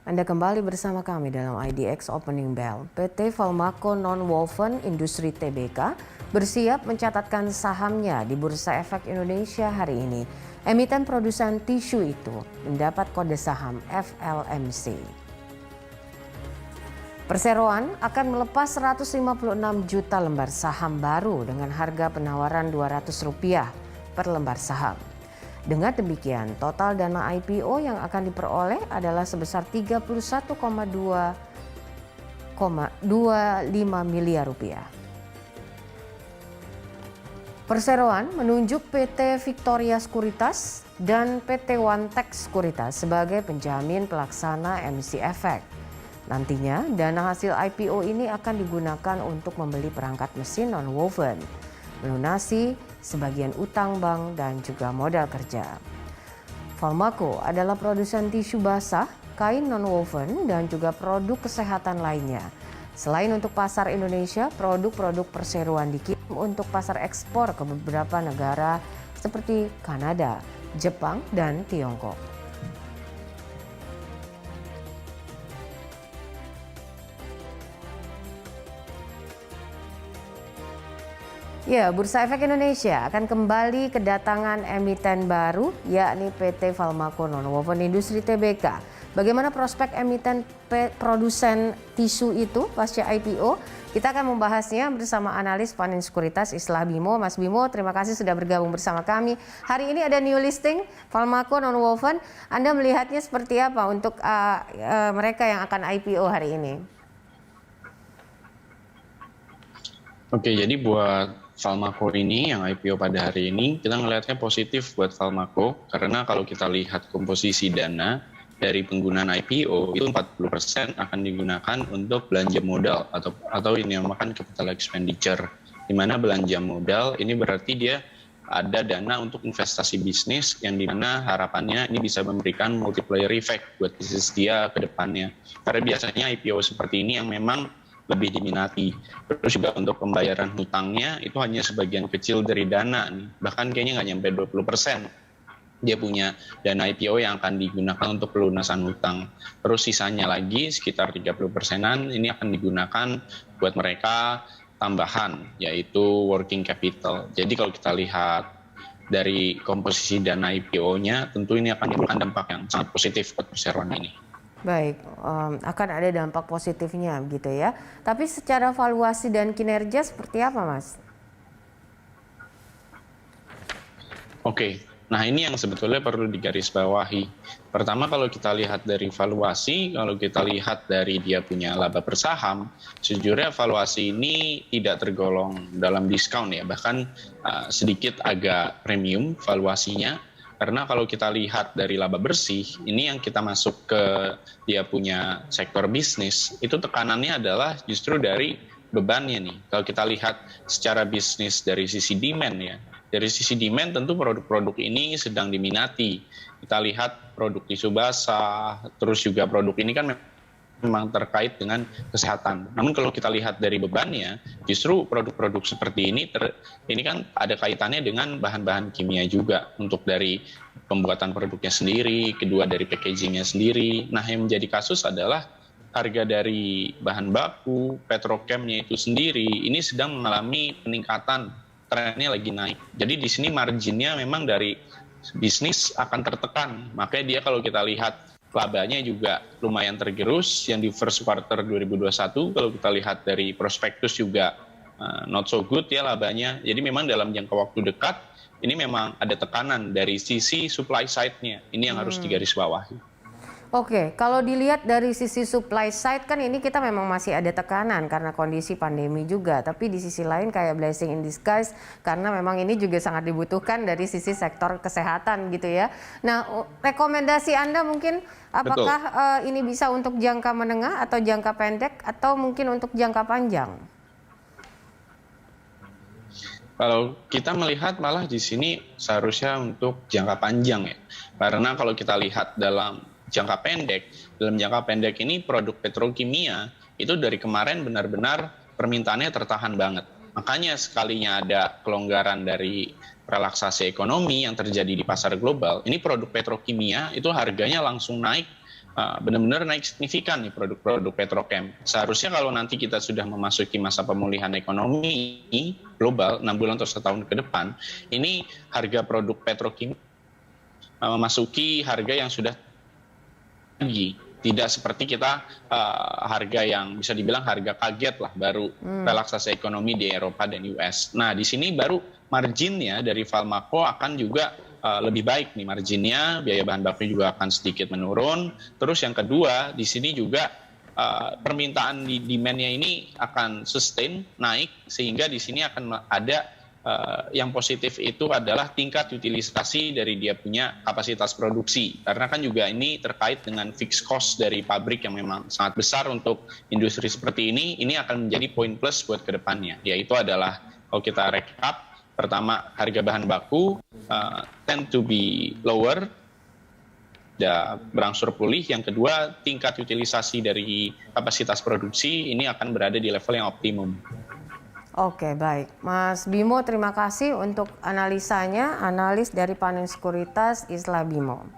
Anda kembali bersama kami dalam IDX Opening Bell. PT Falmaco Nonwoven Industri Tbk bersiap mencatatkan sahamnya di Bursa Efek Indonesia hari ini. Emiten produsen tisu itu mendapat kode saham FLMC. Perseroan akan melepas 156 juta lembar saham baru dengan harga penawaran Rp200 per lembar saham. Dengan demikian, total dana IPO yang akan diperoleh adalah sebesar Rp31,25 miliar. Perseroan menunjuk PT Victoria Sekuritas dan PT OneTech Sekuritas sebagai penjamin pelaksana emisi efek. Nantinya, dana hasil IPO ini akan digunakan untuk membeli perangkat mesin nonwoven, melunasi sebagian utang bank dan juga modal kerja. Falmaco adalah produsen tisu basah, kain nonwoven dan juga produk kesehatan lainnya. Selain untuk pasar Indonesia, produk-produk perseroan dikirim untuk pasar ekspor ke beberapa negara seperti Kanada, Jepang, dan Tiongkok. Ya, Bursa Efek Indonesia akan kembali kedatangan emiten baru, yakni PT Falmaco Nonwoven Industri Tbk. Bagaimana prospek emiten produsen tisu itu pasca IPO? Kita akan membahasnya bersama analis Panin Sekuritas Islah Bimo. Mas Bimo, terima kasih sudah bergabung bersama kami. Hari ini ada new listing Falmaco Nonwoven. Anda melihatnya seperti apa untuk mereka yang akan IPO hari ini? Oke, jadi buat Falmaco ini yang IPO pada hari ini, kita ngelihatnya positif buat Falmaco karena kalau kita lihat komposisi dana dari penggunaan IPO itu 40% akan digunakan untuk belanja modal atau ini yang dinamakan capital expenditure. Di mana belanja modal ini berarti dia ada dana untuk investasi bisnis yang dimana harapannya ini bisa memberikan multiplier effect buat bisnis dia ke depannya. Karena biasanya IPO seperti ini yang memang lebih diminati. Terus juga untuk pembayaran hutangnya itu hanya sebagian kecil dari dana nih. Bahkan kayaknya nggak nyampe 20%. Dia punya dana IPO yang akan digunakan untuk pelunasan hutang. Terus sisanya lagi sekitar 30%-an ini akan digunakan buat mereka tambahan, yaitu working capital. Jadi kalau kita lihat dari komposisi dana IPO-nya, tentu ini akan menimbulkan dampak yang sangat positif buat perseroan ini. Baik, akan ada dampak positifnya gitu ya. Tapi secara valuasi dan kinerja seperti apa, Mas? Oke, nah ini yang sebetulnya perlu digarisbawahi. Pertama kalau kita lihat dari valuasi, kalau kita lihat dari dia punya laba per saham, sejujurnya valuasi ini tidak tergolong dalam diskon ya, bahkan sedikit agak premium valuasinya. Karena kalau kita lihat dari laba bersih, ini yang kita masuk ke dia punya sektor bisnis, itu tekanannya adalah justru dari bebannya nih. Kalau kita lihat secara bisnis dari sisi demand ya, dari sisi demand tentu produk-produk ini sedang diminati. Kita lihat produk tisu basah, terus juga produk ini kan memang terkait dengan kesehatan. Namun kalau kita lihat dari bebannya, justru produk-produk seperti ini kan ada kaitannya dengan bahan-bahan kimia juga untuk dari pembuatan produknya sendiri, kedua dari packagingnya sendiri. Nah yang menjadi kasus adalah harga dari bahan baku, petrokemnya itu sendiri ini sedang mengalami peningkatan, trennya lagi naik. Jadi di sini marginnya memang dari bisnis akan tertekan. Makanya dia kalau kita lihat labanya juga lumayan tergerus yang di first quarter 2021 kalau kita lihat dari prospektus juga not so good ya labanya. Jadi memang dalam jangka waktu dekat ini memang ada tekanan dari sisi supply side-nya. Ini yang harus digarisbawahi. Oke, kalau dilihat dari sisi supply side kan ini kita memang masih ada tekanan karena kondisi pandemi juga. Tapi di sisi lain kayak blessing in disguise karena memang ini juga sangat dibutuhkan dari sisi sektor kesehatan gitu ya. Nah, rekomendasi Anda mungkin apakah ini bisa untuk jangka menengah atau jangka pendek atau mungkin untuk jangka panjang? Kalau kita melihat malah di sini seharusnya untuk jangka panjang ya. Karena kalau kita lihat dalam jangka pendek ini produk petrokimia itu dari kemarin benar-benar permintaannya tertahan banget. Makanya sekalinya ada kelonggaran dari relaksasi ekonomi yang terjadi di pasar global, ini produk petrokimia itu harganya langsung naik benar-benar naik signifikan nih produk-produk petrochem. Seharusnya kalau nanti kita sudah memasuki masa pemulihan ekonomi global 6 bulan atau setahun ke depan, ini harga produk petrokimia memasuki harga yang sudah tinggi. Tidak seperti kita harga yang bisa dibilang harga kaget lah baru relaksasi ekonomi di Eropa dan US. Nah, di sini baru marginnya dari Valmaco akan juga lebih baik nih marginnya, biaya bahan baku juga akan sedikit menurun. Terus yang kedua, di sini juga permintaan di demand-nya ini akan sustain, naik, sehingga di sini akan ada yang positif itu adalah tingkat utilisasi dari dia punya kapasitas produksi. Karena kan juga ini terkait dengan fixed cost dari pabrik yang memang sangat besar untuk industri seperti ini akan menjadi poin plus buat kedepannya. Yaitu adalah kalau kita recap, pertama, harga bahan baku tend to be lower, berangsur pulih. Yang kedua, tingkat utilisasi dari kapasitas produksi ini akan berada di level yang optimum. Oke, baik. Mas Bimo, terima kasih untuk analisanya. Analis dari Panin Sekuritas, Isla Bimo.